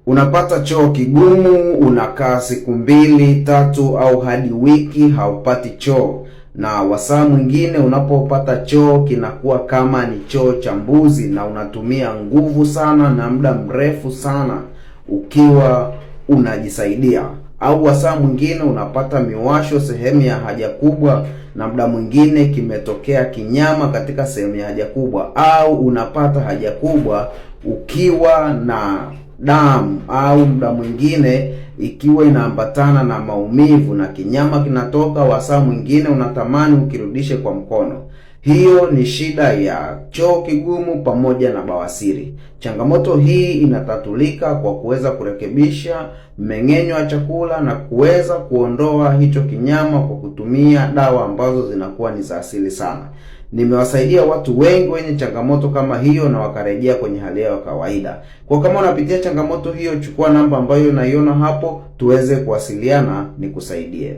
Unapata choo kigumu, unakaa siku 2, 3 au hadi wiki haupati choo, na wasaa mwingine unapopata choo kinakuwa kama ni choo cha mbuzi, na unatumia nguvu sana na muda mrefu sana ukiwa unajisaidia. Au wasaa mwingine unapata miwasho sehemu ya haja kubwa, na muda mwingine kimetokea kinyama katika sehemu ya haja kubwa, au unapata haja kubwa ukiwa na damu, au muda mwingine ikiwa inaambatana na maumivu na kinyama kinatoka, wasaa mwingine unatamani ukirudishe kwa mkono. Hiyo ni shida ya choo kigumu pamoja na bawasiri. Changamoto hii inatatulika kwa kuweza kurekebisha mmeng'enyo wa chakula na kuweza kuondoa hicho kinyama kwa kutumia dawa ambazo zinakuwa ni za asili sana. Nimewasaidia watu wengi wenye changamoto kama hiyo na wakarejea kwenye hali yao ya kawaida. Kwa kama unapitia changamoto hiyo, chukua namba ambayo unaiona hapo tuweze kuwasiliana nikusaidie.